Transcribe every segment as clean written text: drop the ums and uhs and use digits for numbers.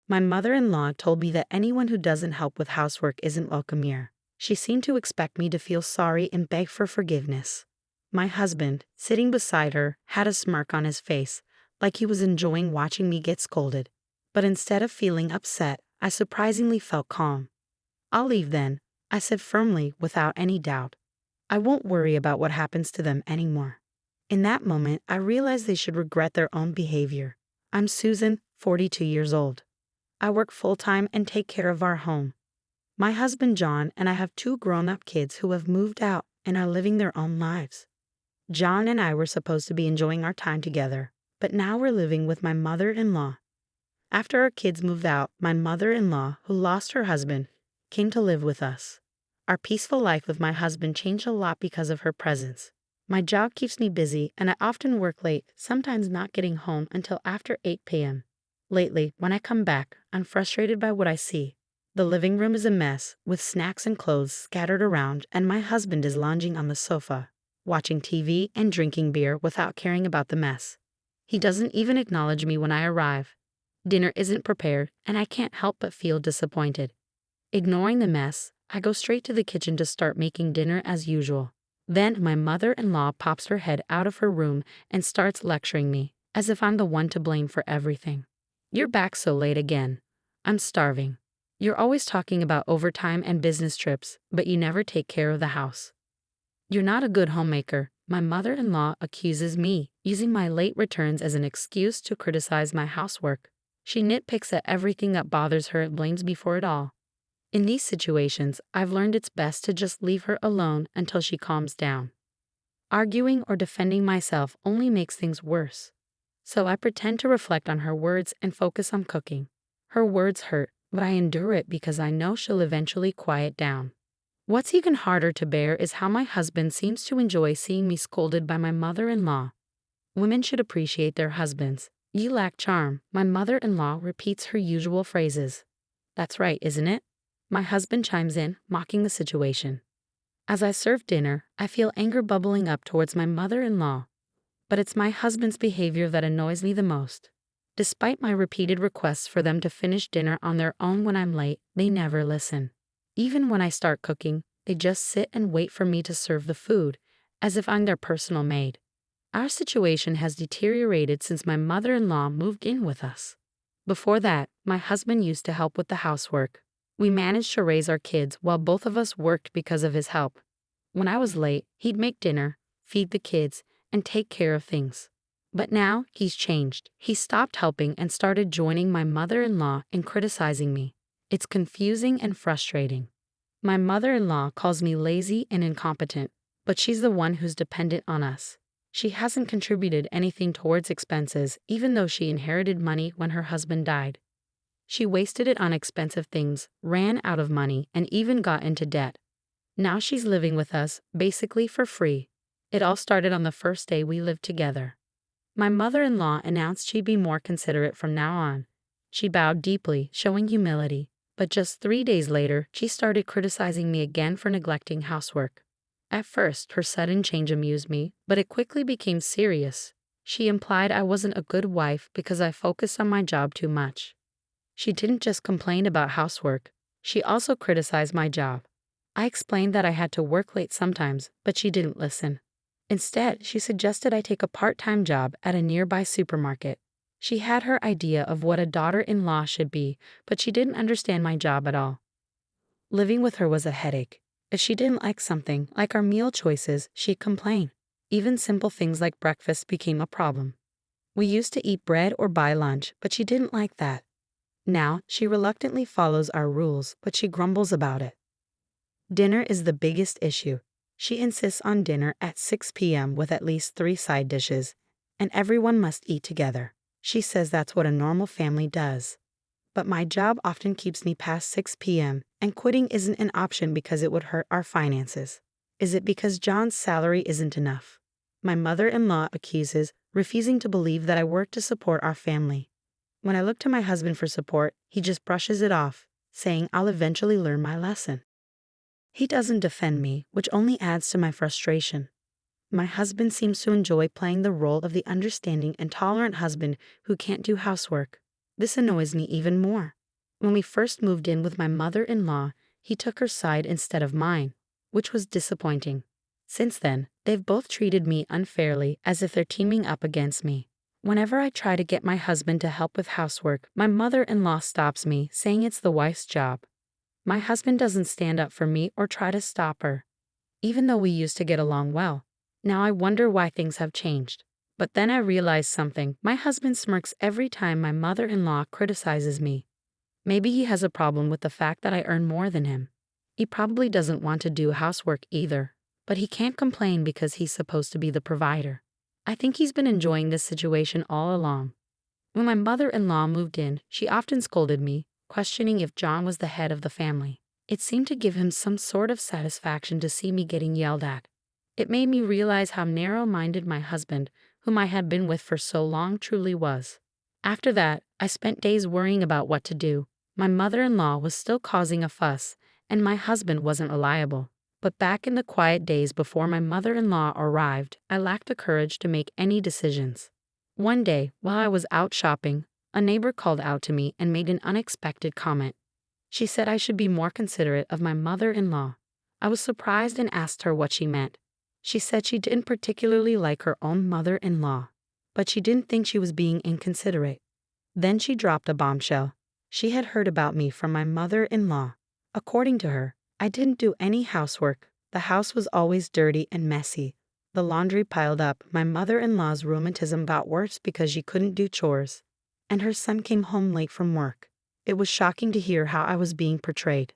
My mother-in-law told me that anyone who doesn't help with housework isn't welcome here. She seemed to expect me to feel sorry and beg for forgiveness. My husband, sitting beside her, had a smirk on his face, like he was enjoying watching me get scolded. But instead of feeling upset, I surprisingly felt calm. "I'll leave then," I said firmly without any doubt. "I won't worry about what happens to them anymore." In that moment, I realized they should regret their own behavior. I'm Susan, 42 years old. I work full-time and take care of our home. My husband John and I have two grown-up kids who have moved out and are living their own lives. John and I were supposed to be enjoying our time together, but now we're living with my mother-in-law. After our kids moved out, my mother-in-law, who lost her husband, came to live with us. Our peaceful life with my husband changed a lot because of her presence. My job keeps me busy and I often work late, sometimes not getting home until after 8 p.m. Lately, when I come back, I'm frustrated by what I see. The living room is a mess, with snacks and clothes scattered around, and my husband is lounging on the sofa, watching TV and drinking beer without caring about the mess. He doesn't even acknowledge me when I arrive. Dinner isn't prepared, and I can't help but feel disappointed. Ignoring the mess, I go straight to the kitchen to start making dinner as usual. Then my mother-in-law pops her head out of her room and starts lecturing me, as if I'm the one to blame for everything. "You're back so late again. I'm starving. You're always talking about overtime and business trips, but you never take care of the house. You're not a good homemaker." My mother-in-law accuses me, using my late returns as an excuse to criticize my housework. She nitpicks at everything that bothers her and blames me for it all. In these situations, I've learned it's best to just leave her alone until she calms down. Arguing or defending myself only makes things worse. So I pretend to reflect on her words and focus on cooking. Her words hurt, but I endure it because I know she'll eventually quiet down. What's even harder to bear is how my husband seems to enjoy seeing me scolded by my mother-in-law. Women should appreciate their husbands. "You lack charm." My mother-in-law repeats her usual phrases. "That's right, isn't it?" My husband chimes in, mocking the situation. As I serve dinner, I feel anger bubbling up towards my mother-in-law. But it's my husband's behavior that annoys me the most. Despite my repeated requests for them to finish dinner on their own when I'm late, they never listen. Even when I start cooking, they just sit and wait for me to serve the food, as if I'm their personal maid. Our situation has deteriorated since my mother-in-law moved in with us. Before that, my husband used to help with the housework. We managed to raise our kids while both of us worked because of his help. When I was late, he'd make dinner, feed the kids, and take care of things. But now, he's changed. He stopped helping and started joining my mother-in-law in criticizing me. It's confusing and frustrating. My mother-in-law calls me lazy and incompetent, but she's the one who's dependent on us. She hasn't contributed anything towards expenses, even though she inherited money when her husband died. She wasted it on expensive things, ran out of money, and even got into debt. Now she's living with us, basically for free. It all started on the first day we lived together. My mother-in-law announced she'd be more considerate from now on. She bowed deeply, showing humility, but just 3 days later, she started criticizing me again for neglecting housework. At first, her sudden change amused me, but it quickly became serious. She implied I wasn't a good wife because I focused on my job too much. She didn't just complain about housework, she also criticized my job. I explained that I had to work late sometimes, but she didn't listen. Instead, she suggested I take a part-time job at a nearby supermarket. She had her idea of what a daughter-in-law should be, but she didn't understand my job at all. Living with her was a headache. If she didn't like something, like our meal choices, she'd complain. Even simple things like breakfast became a problem. We used to eat bread or buy lunch, but she didn't like that. Now, she reluctantly follows our rules, but she grumbles about it. Dinner is the biggest issue. She insists on dinner at 6 p.m. with at least 3 side dishes, and everyone must eat together. She says that's what a normal family does. But my job often keeps me past 6 p.m., and quitting isn't an option because it would hurt our finances. Is it because John's salary isn't enough? My mother-in-law accuses, refusing to believe that I work to support our family. When I look to my husband for support, he just brushes it off, saying I'll eventually learn my lesson. He doesn't defend me, which only adds to my frustration. My husband seems to enjoy playing the role of the understanding and tolerant husband who can't do housework. This annoys me even more. When we first moved in with my mother-in-law, he took her side instead of mine, which was disappointing. Since then, they've both treated me unfairly, as if they're teaming up against me. Whenever I try to get my husband to help with housework, my mother-in-law stops me, saying it's the wife's job. My husband doesn't stand up for me or try to stop her, even though we used to get along well. Now I wonder why things have changed. But then I realize something. My husband smirks every time my mother-in-law criticizes me. Maybe he has a problem with the fact that I earn more than him. He probably doesn't want to do housework either, but he can't complain because he's supposed to be the provider. I think he's been enjoying this situation all along. When my mother-in-law moved in, she often scolded me, questioning if John was the head of the family. It seemed to give him some sort of satisfaction to see me getting yelled at. It made me realize how narrow-minded my husband, whom I had been with for so long, truly was. After that, I spent days worrying about what to do. My mother-in-law was still causing a fuss, and my husband wasn't reliable. But back in the quiet days before my mother-in-law arrived, I lacked the courage to make any decisions. One day, while I was out shopping, a neighbor called out to me and made an unexpected comment. She said I should be more considerate of my mother-in-law. I was surprised and asked her what she meant. She said she didn't particularly like her own mother-in-law, but she didn't think she was being inconsiderate. Then she dropped a bombshell. She had heard about me from my mother-in-law. According to her, I didn't do any housework. The house was always dirty and messy. The laundry piled up. My mother-in-law's rheumatism got worse because she couldn't do chores. And her son came home late from work. It was shocking to hear how I was being portrayed.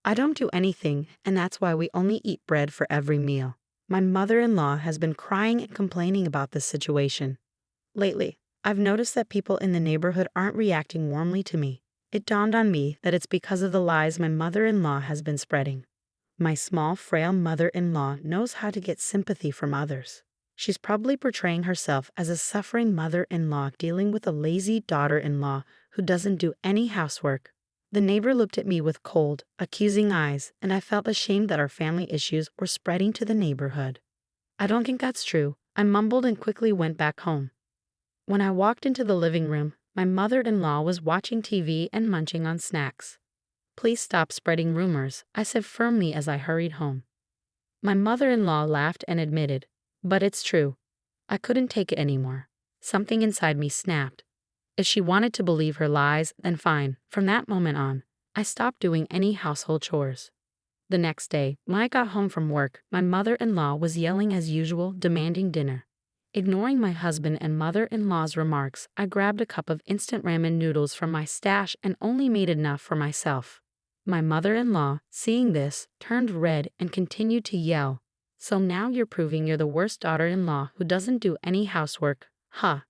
I don't do anything, and that's why we only eat bread for every meal. My mother-in-law has been crying and complaining about this situation. Lately, I've noticed that people in the neighborhood aren't reacting warmly to me. It dawned on me that it's because of the lies my mother-in-law has been spreading. My small, frail mother-in-law knows how to get sympathy from others. She's probably portraying herself as a suffering mother-in-law dealing with a lazy daughter-in-law who doesn't do any housework. The neighbor looked at me with cold, accusing eyes, and I felt ashamed that our family issues were spreading to the neighborhood. I don't think that's true, I mumbled and quickly went back home. When I walked into the living room, my mother-in-law was watching TV and munching on snacks. Please stop spreading rumors, I said firmly as I hurried home. My mother-in-law laughed and admitted, but it's true. I couldn't take it anymore. Something inside me snapped. If she wanted to believe her lies, then fine. From that moment on, I stopped doing any household chores. The next day, when I got home from work, my mother-in-law was yelling as usual, demanding dinner. Ignoring my husband and mother-in-law's remarks, I grabbed a cup of instant ramen noodles from my stash and only made enough for myself. My mother-in-law, seeing this, turned red and continued to yell. So now you're proving you're the worst daughter-in-law who doesn't do any housework, huh?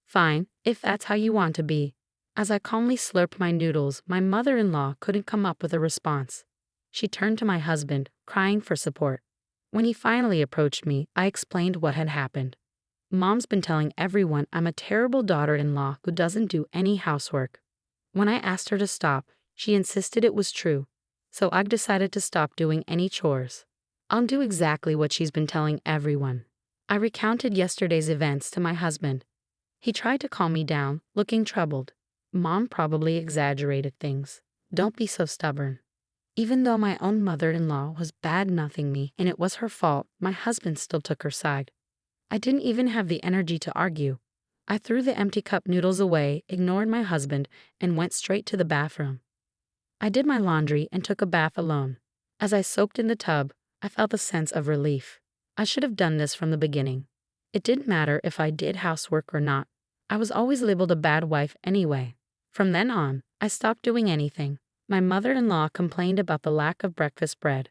Fine, if that's how you want to be. As I calmly slurped my noodles, my mother-in-law couldn't come up with a response. She turned to my husband, crying for support. When he finally approached me, I explained what had happened. Mom's been telling everyone I'm a terrible daughter-in-law who doesn't do any housework. When I asked her to stop, she insisted it was true. So I've decided to stop doing any chores. I'll do exactly what she's been telling everyone. I recounted yesterday's events to my husband. He tried to calm me down, looking troubled. Mom probably exaggerated things. Don't be so stubborn. Even though my own mother-in-law was bad-mouthing me and it was her fault, my husband still took her side. I didn't even have the energy to argue. I threw the empty cup noodles away, ignored my husband, and went straight to the bathroom. I did my laundry and took a bath alone. As I soaked in the tub, I felt a sense of relief. I should have done this from the beginning. It didn't matter if I did housework or not. I was always labeled a bad wife anyway. From then on, I stopped doing anything. My mother-in-law complained about the lack of breakfast bread.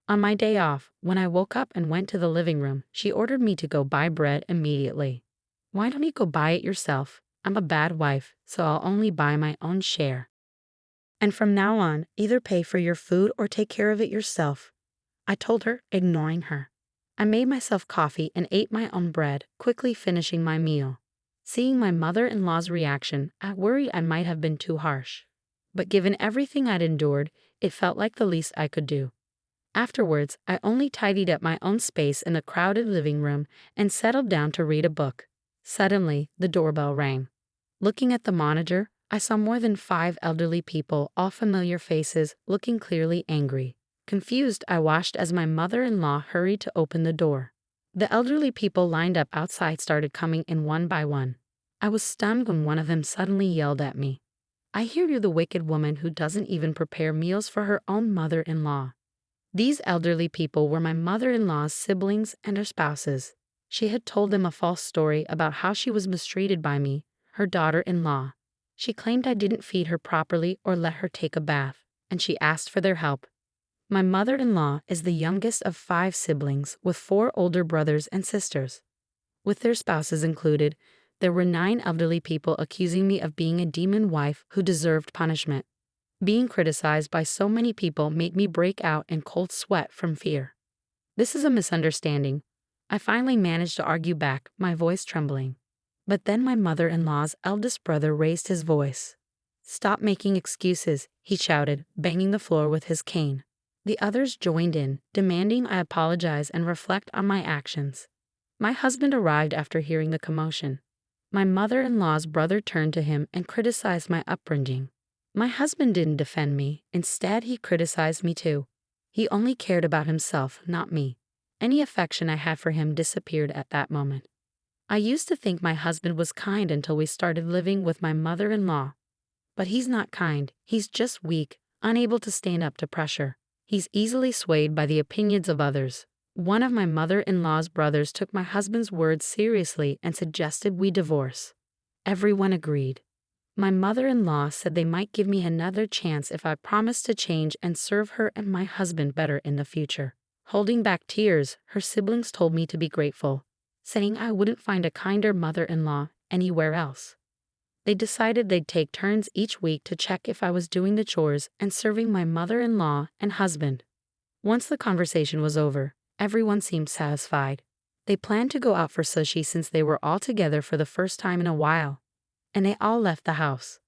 On my day off, when I woke up and went to the living room, she ordered me to go buy bread immediately. Why don't you go buy it yourself? I'm a bad wife, so I'll only buy my own share. And from now on, either pay for your food or take care of it yourself, I told her, ignoring her. I made myself coffee and ate my own bread, quickly finishing my meal. Seeing my mother-in-law's reaction, I worried I might have been too harsh. But given everything I'd endured, it felt like the least I could do. Afterwards, I only tidied up my own space in the crowded living room and settled down to read a book. Suddenly, the doorbell rang. Looking at the monitor, I saw more than 5 elderly people, all familiar faces, looking clearly angry. Confused, I watched as my mother-in-law hurried to open the door. The elderly people lined up outside started coming in one by one. I was stunned when one of them suddenly yelled at me, "I hear you're the wicked woman who doesn't even prepare meals for her own mother-in-law." These elderly people were my mother-in-law's siblings and her spouses. She had told them a false story about how she was mistreated by me, her daughter-in-law. She claimed I didn't feed her properly or let her take a bath, and she asked for their help. My mother-in-law is the youngest of 5 siblings with 4 older brothers and sisters. With their spouses included, there were 9 elderly people accusing me of being a demon wife who deserved punishment. Being criticized by so many people made me break out in cold sweat from fear. "This is a misunderstanding." I finally managed to argue back, my voice trembling. But then my mother-in-law's eldest brother raised his voice. "Stop making excuses," he shouted, banging the floor with his cane. The others joined in, demanding I apologize and reflect on my actions. My husband arrived after hearing the commotion. My mother-in-law's brother turned to him and criticized my upbringing. My husband didn't defend me. Instead, he criticized me too. He only cared about himself, not me. Any affection I had for him disappeared at that moment. I used to think my husband was kind until we started living with my mother-in-law. But he's not kind, he's just weak, unable to stand up to pressure. He's easily swayed by the opinions of others. One of my mother-in-law's brothers took my husband's words seriously and suggested we divorce. Everyone agreed. My mother-in-law said they might give me another chance if I promised to change and serve her and my husband better in the future. Holding back tears, her siblings told me to be grateful, saying I wouldn't find a kinder mother-in-law anywhere else. They decided they'd take turns each week to check if I was doing the chores and serving my mother-in-law and husband. Once the conversation was over, everyone seemed satisfied. They planned to go out for sushi since they were all together for the first time in a while, and they all left the house.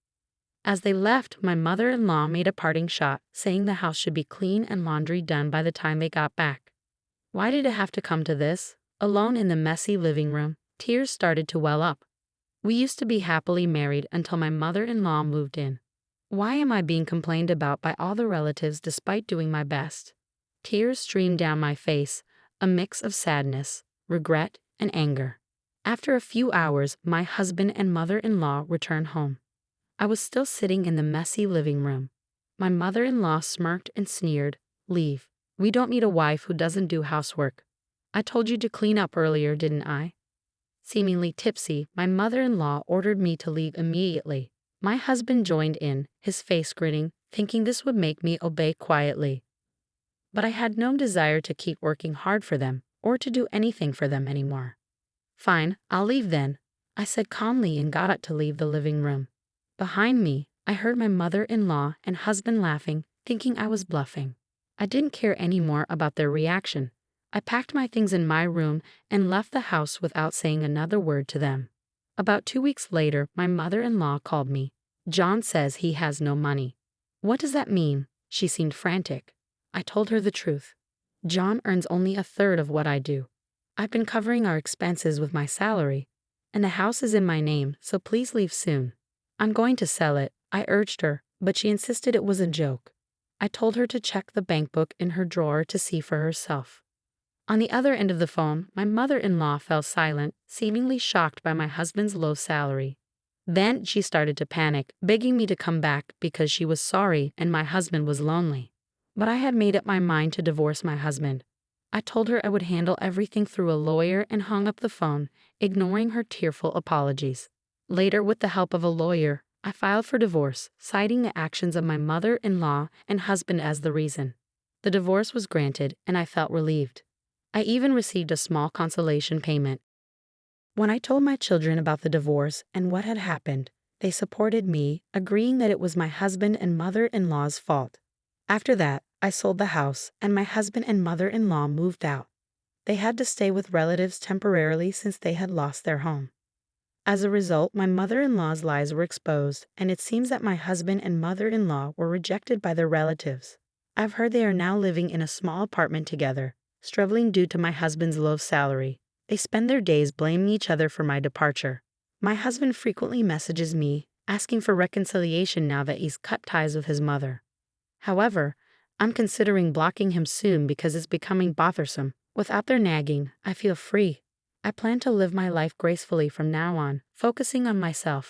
As they left, my mother-in-law made a parting shot, saying the house should be clean and laundry done by the time they got back. Why did it have to come to this? Alone in the messy living room, tears started to well up. We used to be happily married until my mother-in-law moved in. Why am I being complained about by all the relatives despite doing my best? Tears streamed down my face, a mix of sadness, regret, and anger. After a few hours, my husband and mother-in-law returned home. I was still sitting in the messy living room. My mother-in-law smirked and sneered, "Leave. We don't need a wife who doesn't do housework. I told you to clean up earlier, didn't I?" Seemingly tipsy, my mother-in-law ordered me to leave immediately. My husband joined in, his face grinning, thinking this would make me obey quietly. But I had no desire to keep working hard for them, or to do anything for them anymore. "Fine, I'll leave then," I said calmly and got up to leave the living room. Behind me, I heard my mother-in-law and husband laughing, thinking I was bluffing. I didn't care anymore about their reaction. I packed my things in my room and left the house without saying another word to them. About 2 weeks later, my mother-in-law called me. "John says he has no money." "What does that mean?" She seemed frantic. I told her the truth. "John earns only a third of what I do. I've been covering our expenses with my salary, and the house is in my name, so please leave soon." "I'm going to sell it," I urged her, but she insisted it was a joke. I told her to check the bank book in her drawer to see for herself. On the other end of the phone, my mother-in-law fell silent, seemingly shocked by my husband's low salary. Then she started to panic, begging me to come back because she was sorry and my husband was lonely. But I had made up my mind to divorce my husband. I told her I would handle everything through a lawyer and hung up the phone, ignoring her tearful apologies. Later, with the help of a lawyer, I filed for divorce, citing the actions of my mother-in-law and husband as the reason. The divorce was granted, and I felt relieved. I even received a small consolation payment. When I told my children about the divorce and what had happened, they supported me, agreeing that it was my husband and mother-in-law's fault. After that, I sold the house, and my husband and mother-in-law moved out. They had to stay with relatives temporarily since they had lost their home. As a result, my mother-in-law's lies were exposed, and it seems that my husband and mother-in-law were rejected by their relatives. I've heard they are now living in a small apartment together, struggling due to my husband's low salary. They spend their days blaming each other for my departure. My husband frequently messages me, asking for reconciliation now that he's cut ties with his mother. However, I'm considering blocking him soon because it's becoming bothersome. Without their nagging, I feel free. I plan to live my life gracefully from now on, focusing on myself.